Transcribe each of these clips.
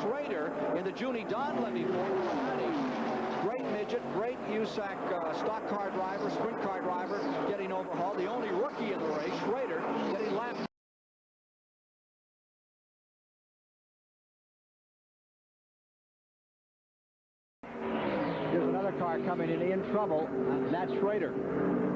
Schrader in the Junie Donlevy Ford. Great midget, great USAC stock car driver, sprint car driver, getting overhauled. The only rookie in the race, Schrader, getting lapped. Here's another car coming in trouble, and that's Schrader.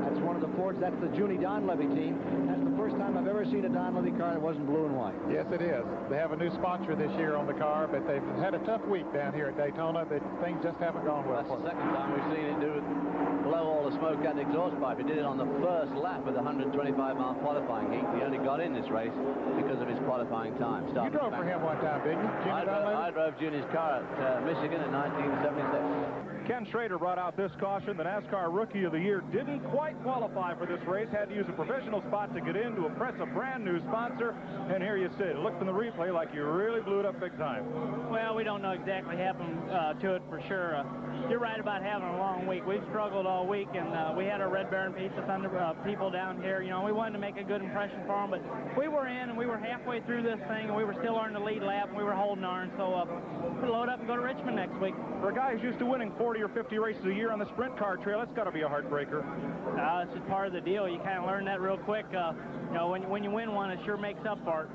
That's one of the Fords. That's the Junie Donlevy team. That's the first time I've ever seen a Donlevy car that wasn't blue and white. Yes, it is. They have a new sponsor this year on the car, but they've had a tough week down here at Daytona, but things just haven't gone well for them. That's the second time we've seen it blow all the smoke out the exhaust pipe. He did it on the first lap of the 125-mile qualifying heat. He only got in this race because of his qualifying time. You drove for him one time, didn't you? I drove Junie's car at Michigan in 1976. Ken Schrader brought out this caution. The NASCAR Rookie of the Year didn't quite qualify for this race. Had to use a professional spot to get in to impress a brand new sponsor. And here you see it. It looked in the replay like you really blew it up big time. Well, we don't know exactly happened to it for sure. You're right about having a long week. We've struggled all week, and we had our Red Baron Pizza Thunder people down here. You know, we wanted to make a good impression for them, but we were in, and we were halfway through this thing, and we were still earning the lead lap, and we were holding on. So we'll load up and go to Richmond next week. For a guy who's used to winning 40 or 50 races a year on the sprint car trail, it's got to be a heartbreaker. It's just part of the deal. You kind of learn that real quick. You know, when you win one, it sure makes up for it.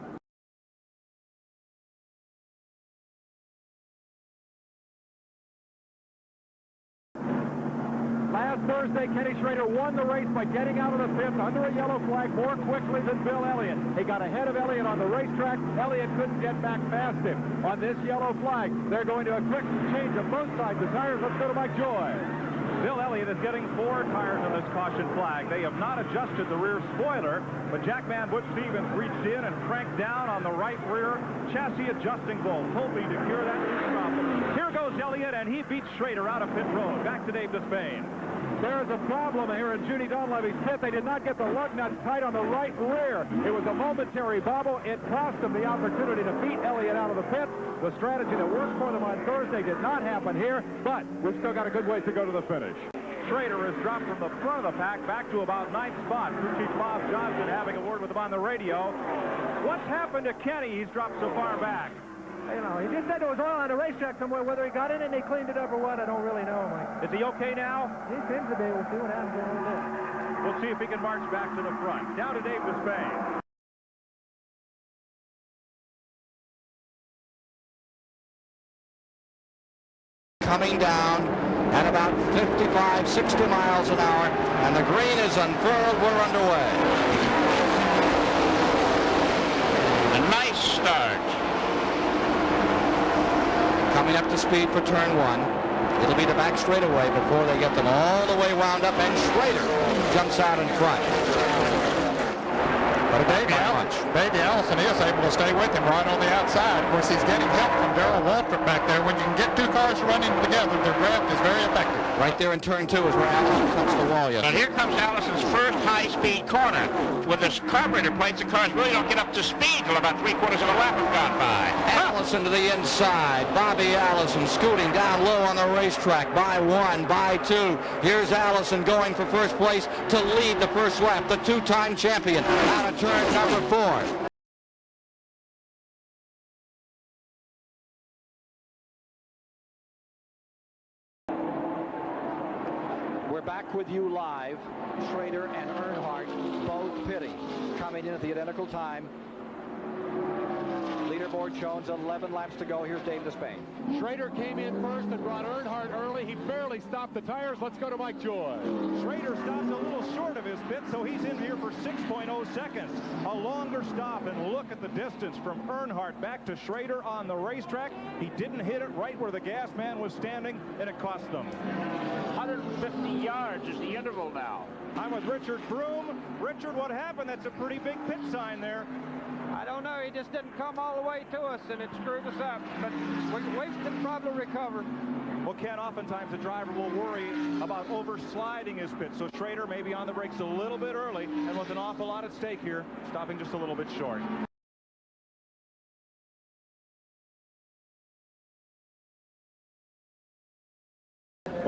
Last Thursday, Kenny Schrader won the race by getting out of the fifth under a yellow flag more quickly than Bill Elliott. He got ahead of Elliott on the racetrack. Elliott couldn't get back past him. On this yellow flag, they're going to a quick change of both sides of the tires. Let's go to Mike Joy. Bill Elliott is getting 4 tires on this caution flag. They have not adjusted the rear spoiler, but Jackman Butch Stevens reached in and cranked down on the right rear chassis adjusting bolt, hoping to cure that loose problem. Here goes Elliott, and he beats Schrader out of pit road. Back to Dave Despain. There is a problem here in Junie Donlevy's pit. They did not get the lug nuts tight on the right rear. It was a momentary bobble. It cost them the opportunity to beat Elliott out of the pit. The strategy that worked for them on Thursday did not happen here, but we've still got a good ways to go to the finish. Schrader has dropped from the front of the pack back to about 9th spot. Crew Chief Bob Johnson having a word with him on the radio. What's happened to Kenny? He's dropped so far back. You know, he just said there was oil on the racetrack somewhere. Whether he got in and they cleaned it up or what, I don't really know, Mike. Is he okay now? He seems to be. We'll see what happens in a little bit. We'll see if he can march back to the front. Down to Dave Despain. Coming down at about 55, 60 miles an hour, and the green is unfurled. We're underway. A nice start. Coming up to speed for turn 1. It'll be the back straightaway before they get them all the way wound up, and Schrader jumps out in front. But Baby Allison is able to stay with him right on the outside. Of course, he's getting help from Darrell Waltrip back there. When you can get 2 cars running together, their draft is very effective. Right there in turn 2 is where Allison touched the wall yesterday. But here comes Allison's first high-speed corner. With the carburetor plates, the cars really don't get up to speed till about 3/4 of a lap have gone by. Allison to the inside. Bobby Allison scooting down low on the racetrack. By 1, by 2. Here's Allison going for first place to lead the first lap. The 2-time champion out of turn number 4. We're back with you live. Schrader and Earnhardt both pitting. Coming in at the identical time. Leaderboard shows 11 laps to go. Here's Dave Despain. Schrader came in first and brought Earnhardt early. He barely stopped the tires. Let's go to Mike Joy. Schrader stopped a little short of his pit, so he's in here for 6.0 seconds. A longer stop, and look at the distance from Earnhardt back to Schrader on the racetrack. He didn't hit it right where the gas man was standing, and it cost them. 150 yards is the interval now. I'm with Richard Broom. Richard, what happened? That's a pretty big pit sign there. I don't know. He just didn't come all the way to us, and it screwed us up. But we can probably recover. Well, Ken, oftentimes the driver will worry about oversliding his pit. So Schrader may be on the brakes a little bit early, and with an awful lot at stake here, stopping just a little bit short.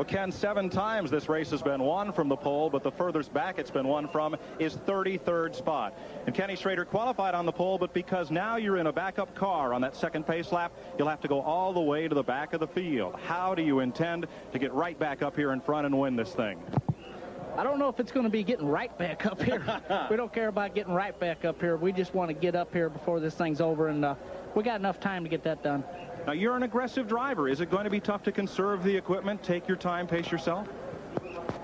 Well, Ken, 7 times this race has been won from the pole, but the furthest back it's been won from is 33rd spot. And Kenny Schrader qualified on the pole, but because now you're in a backup car on that second pace lap, you'll have to go all the way to the back of the field. How do you intend to get right back up here in front and win this thing? I don't know if it's going to be getting right back up here. We don't care about getting right back up here. We just want to get up here before this thing's over, and we got enough time to get that done. Now, you're an aggressive driver. Is it going to be tough to conserve the equipment, take your time, pace yourself?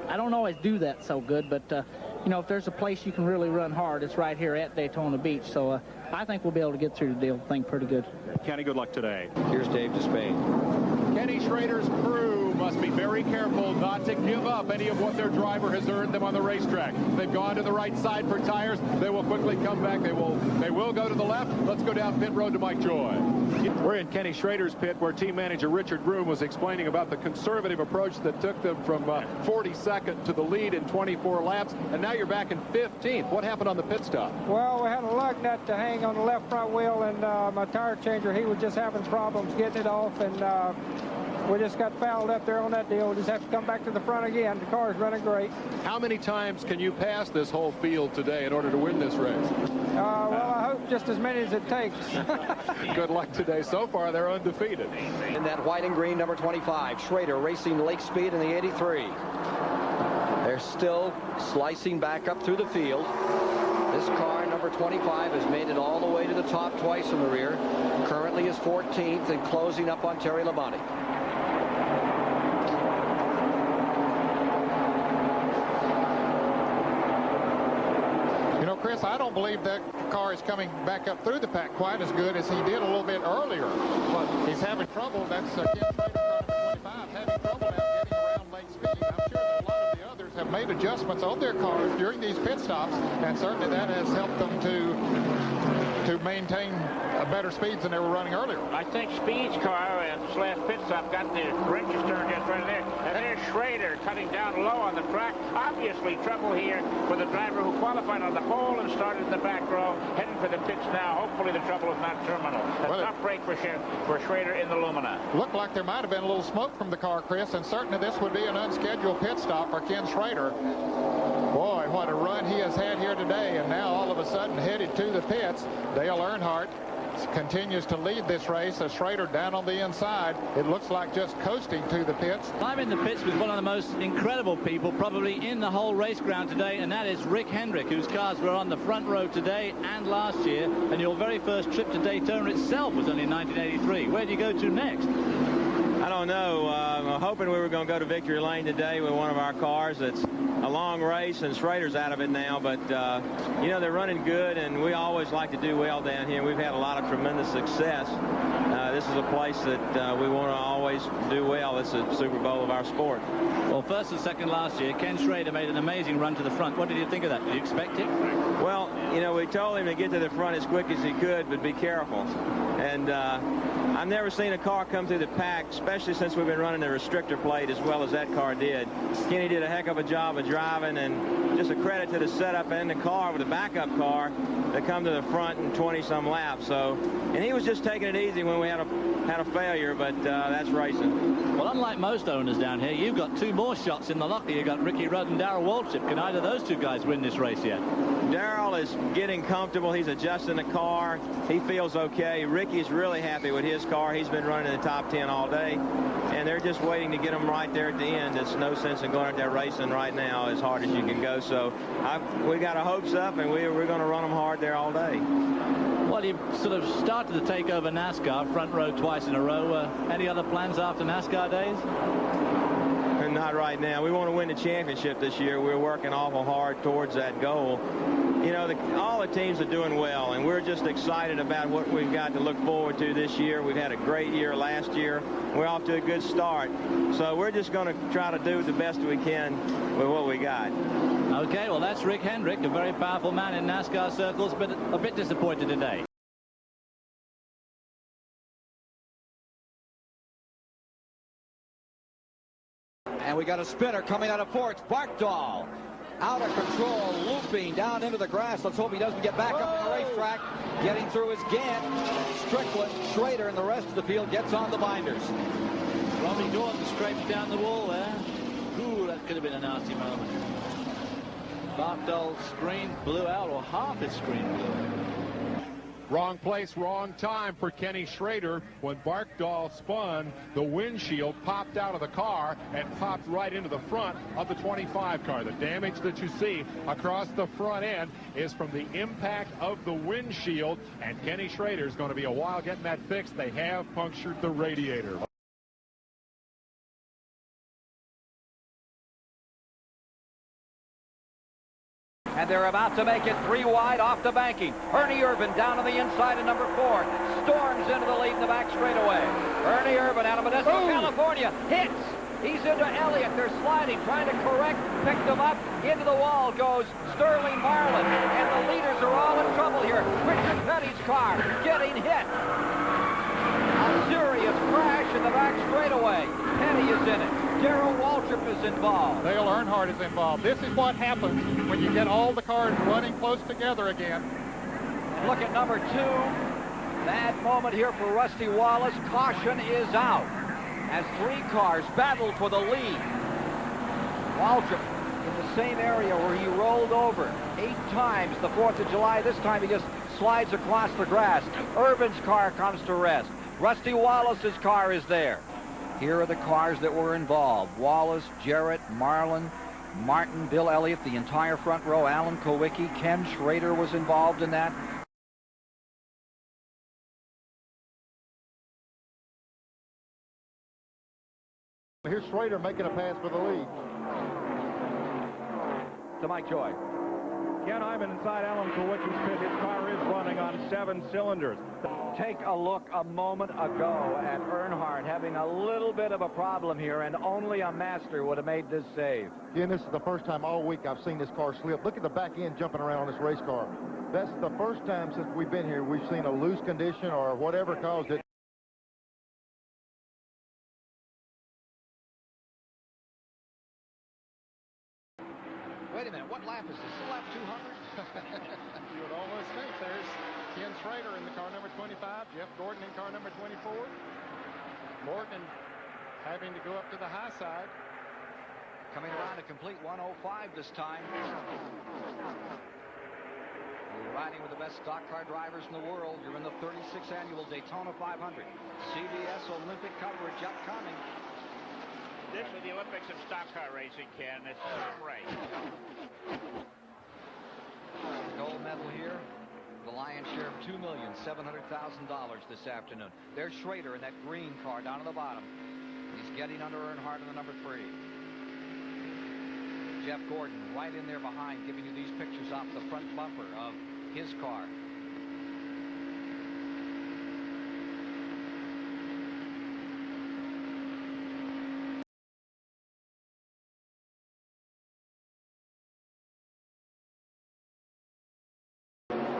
I don't always do that so good, but, you know, if there's a place you can really run hard, it's right here at Daytona Beach. So I think we'll be able to get through the thing pretty good. Kenny, good luck today. Here's Dave Despain. Kenny Schrader's crew must be very careful not to give up any of what their driver has earned them on the racetrack. They've gone to the right side for tires. They will quickly come back. They will go to the left. Let's go down pit road to Mike Joy. We're in Kenny Schrader's pit, where team manager Richard Groom was explaining about the conservative approach that took them from 42nd to the lead in 24 laps, and now you're back in 15th. What happened on the pit stop? Well, we had a lug nut to hang on the left front wheel, and my tire changer, he was just having problems getting it off, and we just got fouled up there on that deal. We just have to come back to the front again. The car's running great. How many times can you pass this whole field today in order to win this race? Well, I hope just as many as it takes. Good luck today. So far, they're undefeated. In that white and green, number 25, Schrader racing lake speed in the 83. They're still slicing back up through the field. This car, number 25, has made it all the way to the top twice in the rear. Currently is 14th and closing up on Terry Labonte. Chris, I don't believe that car is coming back up through the pack quite as good as he did a little bit earlier. But he's having trouble. That's Ken Schrader, 25, having trouble now getting around late speed. I'm sure that a lot of the others have made adjustments on their cars during these pit stops, and certainly that has helped them to maintain better speeds than they were running earlier. I think Speed's car at this last pit stop got the register just right there. And there's Schrader cutting down low on the track. Obviously trouble here for the driver who qualified on the pole and started in the back row, heading for the pits now. Hopefully the trouble is not terminal. A tough break for Schrader in the Lumina. Looked like there might have been a little smoke from the car, Chris, and certainly this would be an unscheduled pit stop for Ken Schrader. Boy, what a run he has had here today, and now all of a sudden headed to the pits. Dale Earnhardt continues to lead this race as Schrader down on the inside. It looks like just coasting to the pits. I'm in the pits with one of the most incredible people probably in the whole race ground today, and that is Rick Hendrick, whose cars were on the front row today and last year, and your very first trip to Daytona itself was only in 1983. Where do you go to next? I don't know. I'm hoping we were going to go to Victory Lane today with one of our cars. It's a long race, and Schrader's out of it now, but you know, they're running good, and we always like to do well down here. We've had a lot of tremendous success. This is a place that we want to always do well. It's a Super Bowl of our sport. Well, first and second last year, Ken Schrader made an amazing run to the front. What did you think of that? Did you expect it? Well, you know, we told him to get to the front as quick as he could, but be careful. And I've never seen a car come through the pack, especially since we've been running the restrictor plate as well as that car did. Kenny did a heck of a job of driving, and just a credit to the setup and the car with the backup car to come to the front in 20-some laps. So, and he was just taking it easy when we had a failure, but that's racing. Well, unlike most owners down here, you've got two more shots in the locker. You've got Ricky Rudd and Darrell Waltrip. Can either of those two guys win this race yet? Darrell is getting comfortable. He's adjusting the car. He feels okay. Ricky's really happy with his car. He's been running in the top 10 all day, and they're just waiting to get him right there at the end. It's no sense in going out there racing right now as hard as you can go. So we got our hopes up, and we're going to run them hard there all day. Well, you've sort of started to take over NASCAR, front row twice in a row. Any other plans after NASCAR days? Not right now. We want to win the championship this year. We're working awful hard towards that goal. You know, all the teams are doing well, and we're just excited about what we've got to look forward to this year. We've had a great year last year. We're off to a good start. So we're just going to try to do the best we can with what we got. Okay, well, that's Rick Hendrick, a very powerful man in NASCAR circles, but a bit disappointed today. And we got a spinner coming out of fourth. Barkdahl out of control, looping down into the grass. Let's hope he doesn't get back up on the racetrack. Getting through his Gant. Strickland, Schrader, and the rest of the field gets on the binders. Robbie Gordon scrapes down the wall there. Ooh, that could have been a nasty moment. Barkdahl's screen blew out, or half his screen blew out. Wrong place, wrong time for Kenny Schrader. When Barkdahl spun, the windshield popped out of the car and popped right into the front of the 25 car. The damage that you see across the front end is from the impact of the windshield, and Kenny Schrader is going to be a while getting that fixed. They have punctured the radiator. And they're about to make it 3 wide off the banking. Ernie Irvan down on the inside of number 4. Storms into the lead in the back straightaway. Ernie Irvan out of Modesto, California. Hits. He's into Elliott. They're sliding, trying to correct. Picked him up. Into the wall goes Sterling Marlin. And the leaders are all in trouble here. Richard Petty's car getting hit. A serious crash in the back straightaway. Petty is in it. Darrell Waltrip is involved. Dale Earnhardt is involved. This is what happens when you get all the cars running close together again. And look at number 2. Bad moment here for Rusty Wallace. Caution is out as 3 cars battle for the lead. Waltrip in the same area where he rolled over 8 times the 4th of July. This time he just slides across the grass. Irvin's car comes to rest. Rusty Wallace's car is there. Here are the cars that were involved. Wallace, Jarrett, Marlin, Martin, Bill Elliott, the entire front row, Alan Kowicki, Ken Schrader was involved in that. Here's Schrader making a pass for the lead. To Mike Joy. Ken Hyman inside Alan Kowicki's pit. His car is running on 7 cylinders. Take a look a moment ago at Earnhardt having a little bit of a problem here, and only a master would have made this save. Again, this is the first time all week I've seen this car slip. Look at the back end jumping around on this race car. That's the first time since we've been here we've seen a loose condition or whatever caused it. Wait a minute, what lap is this? Lap 200? You would almost think there's Ken Schrader in the car number 25, Jeff Gordon in car number 24. Morgan having to go up to the high side. Coming around a complete 105 this time. You're riding with the best stock car drivers in the world. You're in the 36th annual Daytona 500. CBS Olympic coverage upcoming. This is the Olympics of stock car racing, Ken. It's right. Gold medal here. The lion's share of $2,700,000 this afternoon. There's Schrader in that green car down at the bottom. He's getting under Earnhardt in the number 3. Jeff Gordon right in there behind, giving you these pictures off the front bumper of his car.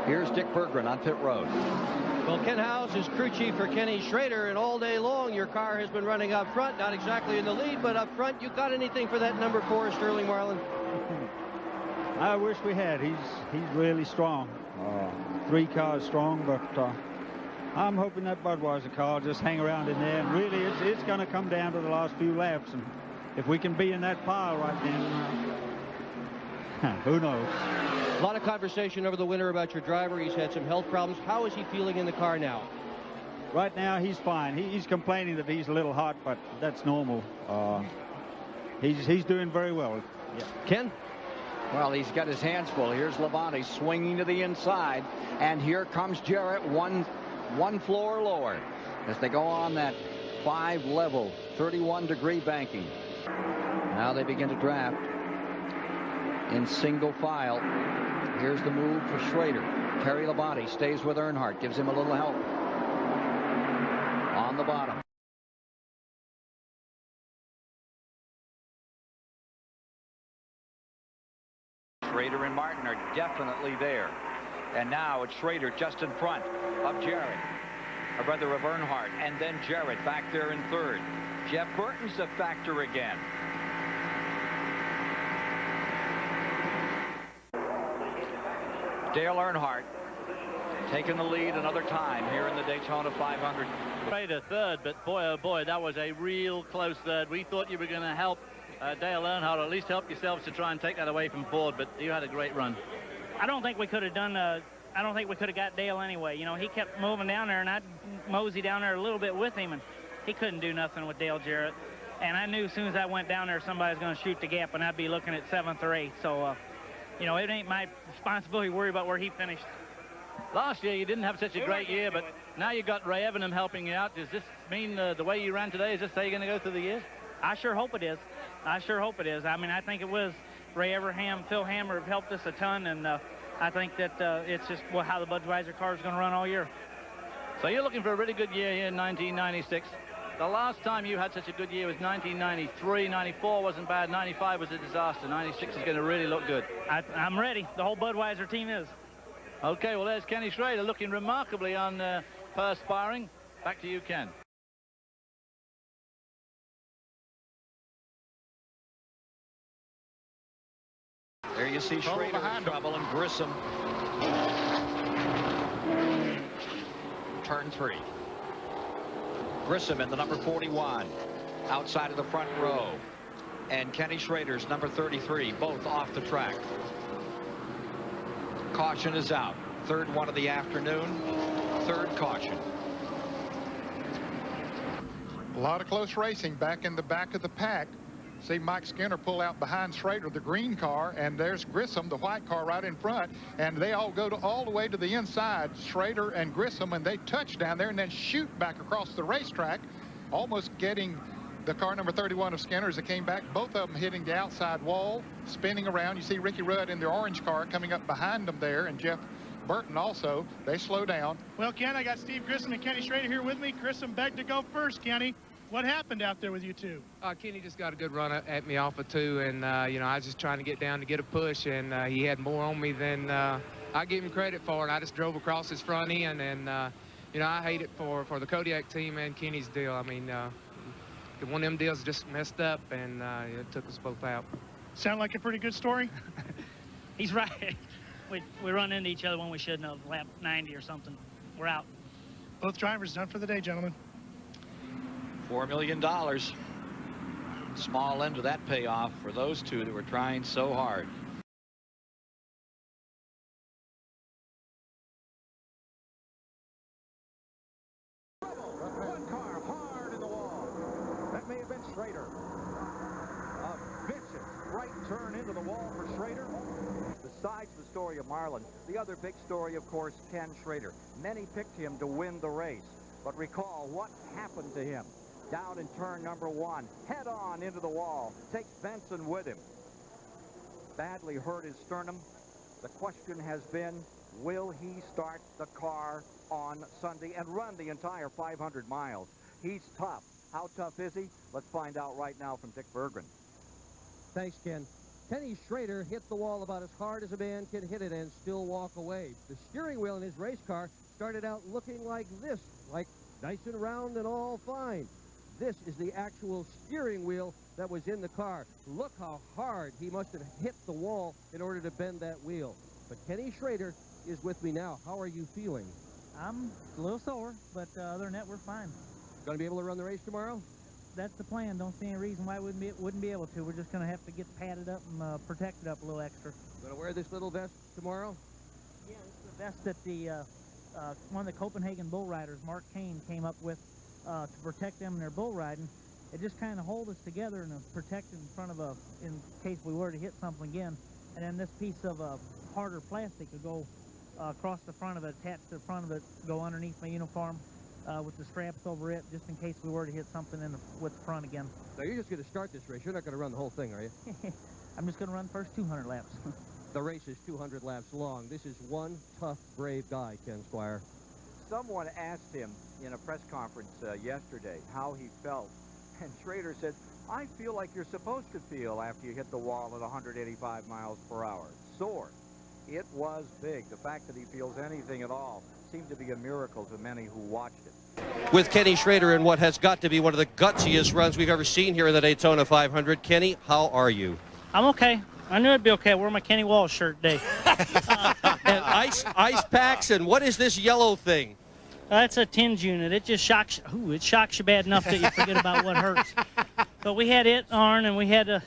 Here's Dick Berggren on pit road. Well, Ken Howes is crew chief for Kenny Schrader, and all day long your car has been running up front, not exactly in the lead, but up front. You got anything for that number 4, Sterling Marlin? I wish we had. He's really strong. 3 cars strong, but I'm hoping that Budweiser car just hang around in there, and really it's going to come down to the last few laps, and if we can be in that pile right then, who knows. A lot of conversation over the winter about your driver. He's had some health problems. How is he feeling in the car now? Right now, he's fine. He's complaining that he's a little hot, but that's normal. He's doing very well. Yeah. Ken? Well, he's got his hands full. Here's Labonte swinging to the inside, and here comes Jarrett one floor lower as they go on that 5-level 31-degree banking. Now they begin to draft in single file. Here's the move for Schrader. Terry Labonte stays with Earnhardt, gives him a little help on the bottom. Schrader and Martin are definitely there. And now it's Schrader just in front of Jarrett, a brother of Earnhardt, and then Jarrett back there in third. Jeff Burton's a factor again. Dale Earnhardt taking the lead another time here in the Daytona 500. Schrader third, but boy, oh boy, that was a real close third. We thought you were going to help Dale Earnhardt, or at least help yourselves to try and take that away from Ford, but you had a great run. I don't think we could have done I don't think we could have got Dale anyway. You know, he kept moving down there, and I'd mosey down there a little bit with him, and he couldn't do nothing with Dale Jarrett. And I knew as soon as I went down there, somebody was going to shoot the gap, and I'd be looking at 7th or 8th. So, you know, it ain't my responsibility to worry about where he finished. Last year, you didn't have such a great year, but now you got Ray Evernham helping you out. Does this mean the way you ran today, is this how you're going to go through the year? I sure hope it is. I sure hope it is. I mean, I think it was Ray Evernham, Phil Hammer have helped us a ton, and I think that it's just how the Budweiser car is going to run all year. So you're looking for a really good year here in 1996. The last time you had such a good year was 1993. 94 wasn't bad. 95 was a disaster. 96 is going to really look good. I'm ready. The whole Budweiser team is. Okay, well, there's Kenny Schrader looking remarkably perspiring. Back to you, Ken. There you see Schrader in trouble, and Grissom. Turn 3. Grissom in the number 41, outside of the front row. And Kenny Schrader's number 33, both off the track. Caution is out. Third one of the afternoon. Third caution. A lot of close racing back in the back of the pack. See Mike Skinner pull out behind Schrader, the green car, and there's Grissom, the white car, right in front, and they all go all the way to the inside, Schrader and Grissom, and they touch down there and then shoot back across the racetrack, almost getting the car number 31 of Skinner as it came back, both of them hitting the outside wall, spinning around. You see Ricky Rudd in the orange car coming up behind them there, and Jeff Burton also. They slow down. Well, Ken, I got Steve Grissom and Kenny Schrader here with me. Grissom begged to go first, Kenny. What happened out there with you two? Kenny just got a good run at me off of 2, and, you know, I was just trying to get down to get a push, and he had more on me than I give him credit for, and I just drove across his front end, and, you know, I hate it for the Kodiak team and Kenny's deal. I mean, one of them deals just messed up, and it took us both out. Sound like a pretty good story? He's right. We run into each other when we shouldn't have, lap 90 or something. We're out. Both drivers done for the day, gentlemen. $4 million. Small end of that payoff for those two that were trying so hard. One car hard in the wall. That may have been Schrader. A vicious right turn into the wall for Schrader. Besides the story of Marlin, the other big story, of course, Ken Schrader. Many picked him to win the race, but recall what happened to him. Down in turn number 1, head on into the wall, takes Benson with him. Badly hurt his sternum. The question has been, will he start the car on Sunday and run the entire 500 miles? He's tough. How tough is he? Let's find out right now from Dick Berggren. Thanks, Ken. Kenny Schrader hit the wall about as hard as a man can hit it and still walk away. The steering wheel in his race car started out looking like this, like nice and round and all fine. This is the actual steering wheel that was in the car. Look how hard he must have hit the wall in order to bend that wheel. But Kenny Schrader is with me now. How are you feeling? I'm a little sore, but other than that, we're fine. Going to be able to run the race tomorrow? That's the plan. Don't see any reason why we wouldn't be able to. We're just going to have to get padded up and protected up a little extra. Going to wear this little vest tomorrow? Yeah, it's the vest that the one of the Copenhagen bull riders, Mark Kane, came up with to protect them in their bull riding. It just kind of holds us together and protect in front of in case we were to hit something again. And then this piece of harder plastic would go across the front of it, attach to the front of it, go underneath my uniform with the straps over it, just in case we were to hit something with the front again. Now you're just going to start this race. You're not going to run the whole thing, are you? I'm just going to run the first 200 laps. The race is 200 laps long. This is one tough, brave guy, Ken Squire. Someone asked him in a press conference yesterday how he felt, and Schrader said, I feel like you're supposed to feel after you hit the wall at 185 miles per hour. Sore. It was big. The fact that he feels anything at all seemed to be a miracle to many who watched it. With Kenny Schrader in what has got to be one of the gutsiest runs we've ever seen here in the Daytona 500. Kenny, how are you? I'm okay. I knew it'd be okay. I wore my Kenny Walsh shirt today. And ice packs, and what is this yellow thing? That's a tinge unit. It just shocks. It shocks you bad enough that you forget about what hurts. So we had it on, and we had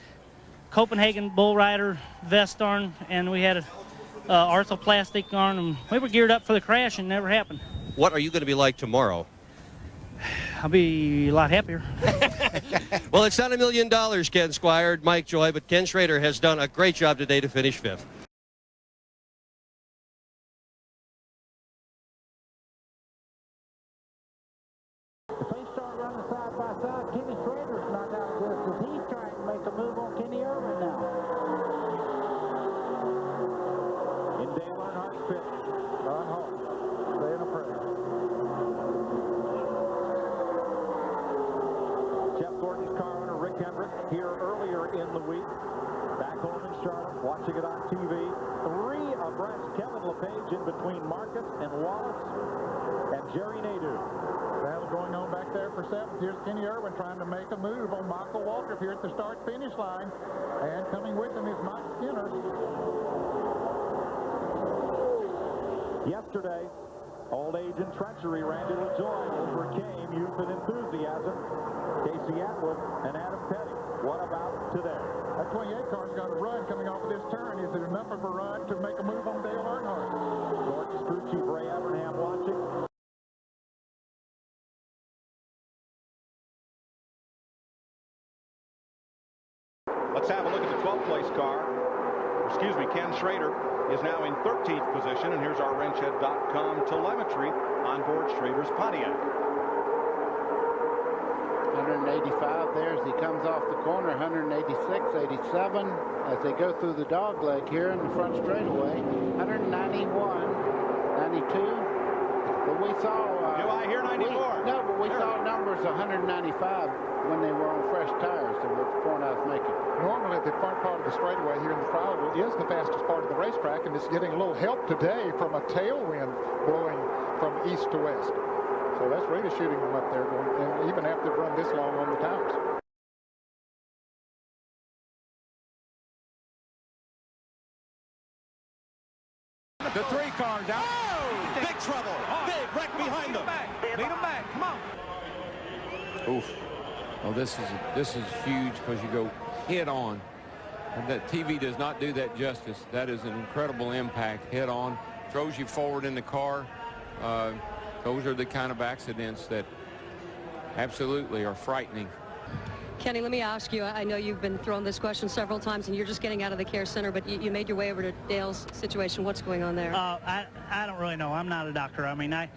Copenhagen bull rider vest on, and we had a arthroplastic on, and we were geared up for the crash, and it never happened. What are you going to be like tomorrow? I'll be a lot happier. Well, it's not $1 million, Ken Squire, Mike Joy, but Ken Schrader has done a great job today to finish 5th. If they start running side by side, Kenny Schrader's not out of this because he's trying to make a move on Kenny Irwin now. In Dale Earnhardt's pit, Ron Hall, saying a prayer. Jeff Gordon's car owner, Rick Hendrick, here earlier in the week. Back home in Charlotte, watching it on TV. 3 abreast Kevin LePage in between Marcus and Wallace and Jerry Nadeau. Battle going on back there for 7th. Here's Kenny Irwin trying to make a move on Michael Waltrip here at the start-finish line. And coming with him is Mike Skinner. Yesterday, old age and treachery, Randy LaJoy overcame youth and enthusiasm. Casey Atwood and Adam Petty. What about today? That 28 car's got a run coming off of this turn. Is it enough of a run to make a move on Dale Earnhardt? Gordon's crew chief Ray Abraham watching. Let's have a look at the 12th place car. Excuse me, Ken Schrader is now in 13th position, and here's our wrenchhead.com telemetry on board Schrader's Pontiac. 185 there as he comes off the corner, 186, 87 as they go through the dog leg here in the front straightaway, 191, 92. But we saw... Do I hear 94? No, but we saw numbers 195 when they were on fresh tires. That was the point I was making. Normally, the front part of the straightaway here in the Priory is the fastest part of the racetrack, and it's getting a little help today from a tailwind blowing from east to west. So that's really shooting them up there, and even after they've run this long on the tires. The 3 cars out. Oh, big trouble. Big wreck behind them. Lead them back. Come on. Oof. Oh, this is huge because you go head on. And that TV does not do that justice. That is an incredible impact. Head on. Throws you forward in the car. Those are the kind of accidents that absolutely are frightening. Kenny, let me ask you, I know you've been thrown this question several times and you're just getting out of the care center, but you made your way over to Dale's situation. What's going on there? I don't really know. I'm not a doctor. I mean, I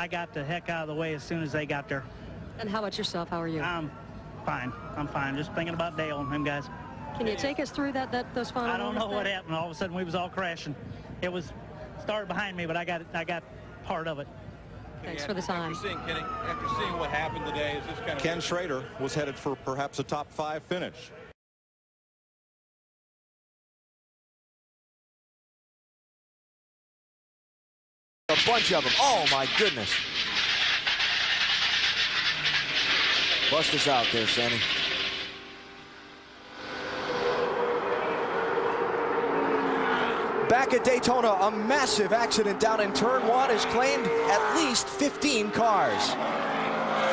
got the heck out of the way as soon as they got there. And how about yourself? How are you? I'm fine. I'm fine. Just thinking about Dale and them guys. Can you take us through those final I don't know moments what there? happened. All of a sudden, we was all crashing. It was started behind me, but I got part of it. Thanks for the time. After seeing what happened today, is this kind of... Ken Schrader was headed for perhaps a top 5 finish. A bunch of them. Oh, my goodness. Bust us out there, Sammy. Back at Daytona, a massive accident down in Turn 1 has claimed at least 15 cars.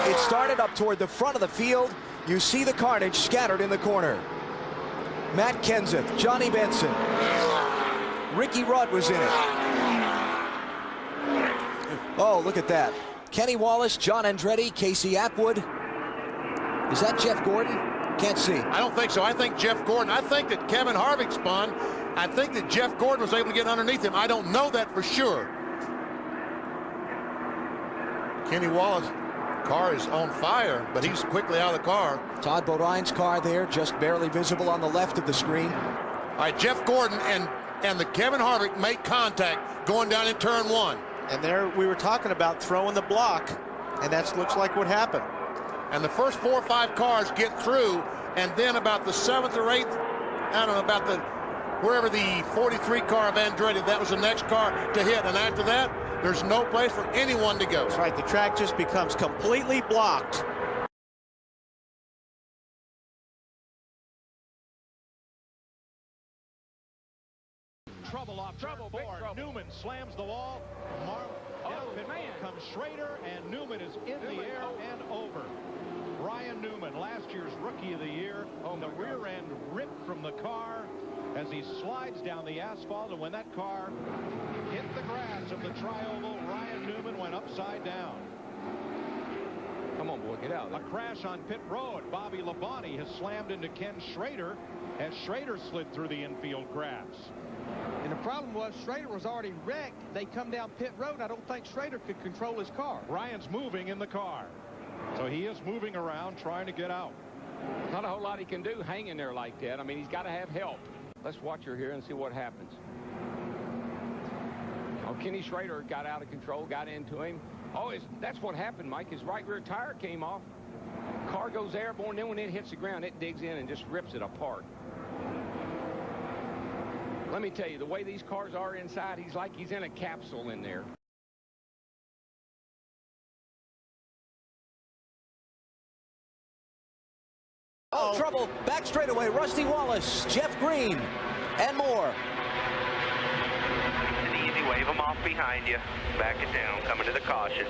It started up toward the front of the field. You see the carnage scattered in the corner. Matt Kenseth, Johnny Benson, Ricky Rudd was in it. Oh, look at that. Kenny Wallace, John Andretti, Casey Atwood. Is that Jeff Gordon? Can't see. I don't think so. I think Jeff Gordon. I think that Kevin Harvick spun. I think that Jeff Gordon was able to get underneath him. I don't know that for sure. Kenny Wallace' car is on fire, but he's quickly out of the car. Todd Bodine's car there, just barely visible on the left of the screen. All right, Jeff Gordon and the Kevin Harvick make contact going down in Turn 1. And there we were talking about throwing the block, and that looks like what happened. And the first 4 or 5 cars get through, and then about the 7th or 8th, I don't know, about the wherever the 43 car of Andretti, that was the next car to hit. And after that, there's no place for anyone to go. That's right. The track just becomes completely blocked. Trouble off trouble. Newman slams the wall. Comes Schrader, and Newman is in the air and over. Ryan Newman. last year's Rookie of the Year. The rear end ripped from the car as he slides down the asphalt, and when that car hit the grass of the tri-oval, Ryan Newman went upside down. Come on, boy, get out. A crash on pit road. Bobby Labonte has slammed into Ken Schrader as Schrader slid through the infield grass. And the problem was Schrader was already wrecked. They come down pit road. I don't think Schrader could control his car. Ryan's moving in the car. So he is moving around trying to get out. Not a whole lot he can do hanging there like that. I mean, he's got to have help. Let's watch her here and see what happens. Oh, Kenny Schrader got out of control, got into him. Oh, that's what happened, Mike. His right rear tire came off. Car goes airborne. Then when it hits the ground, it digs in and just rips it apart. Let me tell you, the way these cars are inside, he's like he's in a capsule in there. Oh, trouble. Back straightaway. Rusty Wallace, Jeff Green, and more. An easy wave them off behind you. Back it down. Coming to the caution.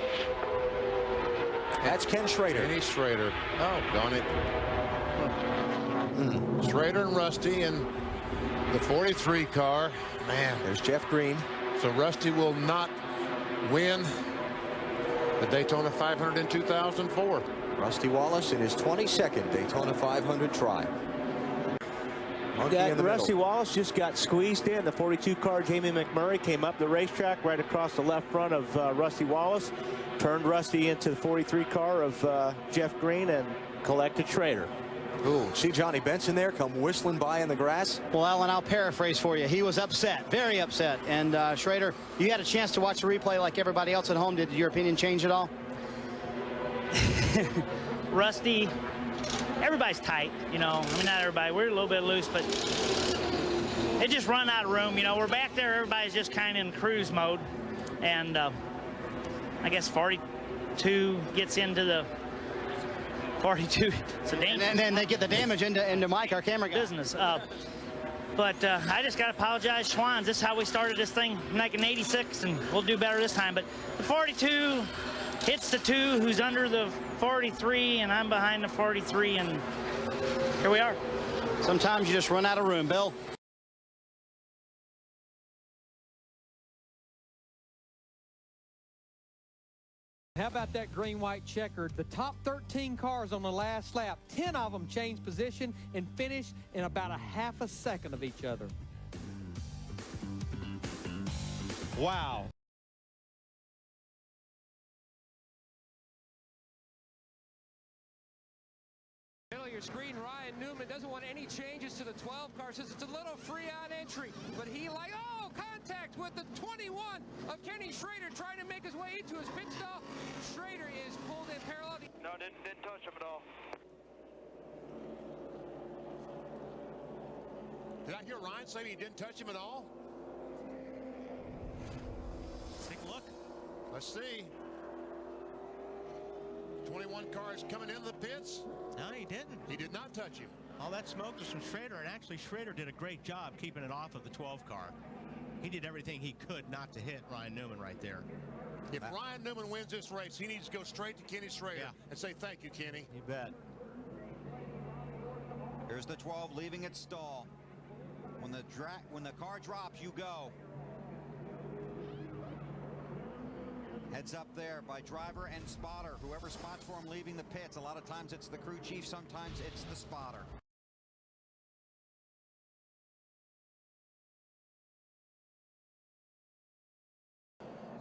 That's Ken Schrader. Kenny Schrader. Oh, darn it. Schrader and Rusty and the 43 car. Man. There's Jeff Green. So Rusty will not win the Daytona 500 in 2004. Rusty Wallace in his 22nd Daytona 500 try. Rusty Wallace just got squeezed in. The 42 car, Jamie McMurray, came up the racetrack right across the left front of Rusty Wallace, turned Rusty into the 43 car of Jeff Green, and collected Schrader. Ooh, see Johnny Benson there come whistling by in the grass. Well, Alan, I'll paraphrase for you. He was upset, very upset. And Schrader, you had a chance to watch the replay like everybody else at home. Did your opinion change at all? Rusty, everybody's tight, you know. I mean, not everybody. We're a little bit loose, but it just run out of room. You know, we're back there. Everybody's just kind of in cruise mode. And I guess 42 gets into the 42. It's a dangerous. And then they get the damage into Mike, our camera guy. Business. But I just got to apologize, Schwans. This is how we started this thing like in '86, and we'll do better this time. But the 42 hits the 2 who's under the 43, and I'm behind the 43, and here we are. Sometimes you just run out of room, Bill. How about that green-white checkered? The top 13 cars on the last lap, 10 of them changed position and finished in about a half a second of each other. Wow. Your screen, Ryan Newman doesn't want any changes to the 12 car. Says it's a little free on entry, but he contact with the 21 of Kenny Schrader trying to make his way into his pit stall. Schrader is pulled in parallel. No, didn't touch him at all. Did I hear Ryan say he didn't touch him at all? Take a look. Let's see. 21 cars coming into the pits. No, he didn't. He did not touch him. All that smoke was from Schrader, and actually Schrader did a great job keeping it off of the 12 car. He did everything he could not to hit Ryan Newman right there. If Ryan Newman wins this race, he needs to go straight to Kenny Schrader and say thank you, Kenny. You bet. Here's the 12 leaving its stall. When the car drops, you go. Heads up there by driver and spotter. Whoever spots for him leaving the pits. A lot of times it's the crew chief, sometimes it's the spotter.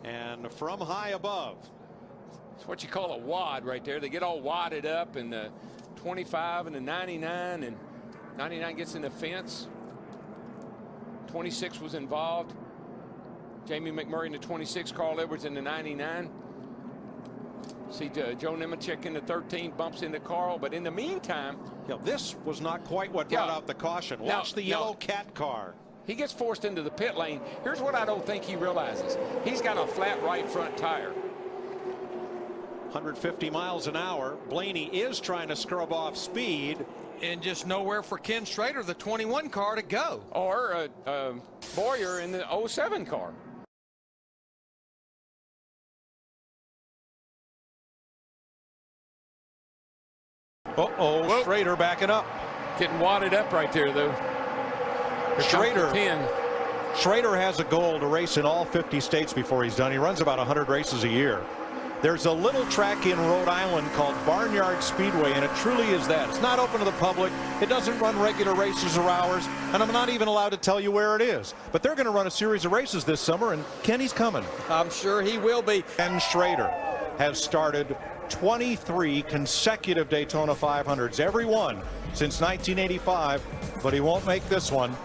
And from high above. It's what you call a wad right there. They get all wadded up, and the 25 and the 99, and 99 gets in the fence. 26 was involved. Jamie McMurray in the 26, Carl Edwards in the 99. See Joe Nemechek in the 13 bumps into Carl, but in the meantime, this was not quite what brought out the caution. Watch the yellow cat car. He gets forced into the pit lane. Here's what I don't think he realizes. He's got a flat right front tire. 150 miles an hour. Blaney is trying to scrub off speed. And just nowhere for Ken Schrader, the 21 car, to go. Or Boyer in the 07 car. Uh-oh, Schrader backing up. Getting wadded up right there, though. Schrader has a goal to race in all 50 states before he's done. He runs about 100 races a year. There's a little track in Rhode Island called Barnyard Speedway, and it truly is that. It's not open to the public. It doesn't run regular races or hours, and I'm not even allowed to tell you where it is. But they're going to run a series of races this summer, and Kenny's coming. I'm sure he will be. And Schrader has started 23 consecutive Daytona 500s, every one since 1985, but he won't make this one.